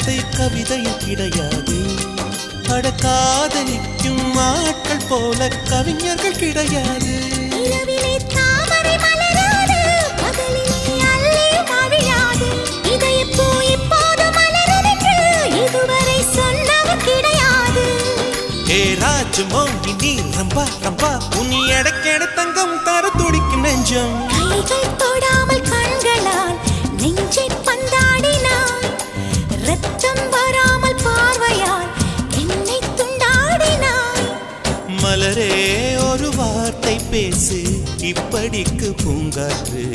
வார்த்தை கவிதையில் கிடையாது. காதலிக்கும் ஆட்கள் போல கவிஞர்கள் கிடையாது. மோகினி ரம்பா ரம்பா உனி எடக்கேட தங்கம் தர துடிக்கும் நெஞ்சம். கைகள் தொடாமல் கண்களால் நெஞ்சை பந்தாடினாய். ரத்தம் வராமல் பார்வையால் என்னை துண்டாடினாய். மலரே ஒரு வார்த்தை பேசு இப்படிக்கு பூங்காற்று.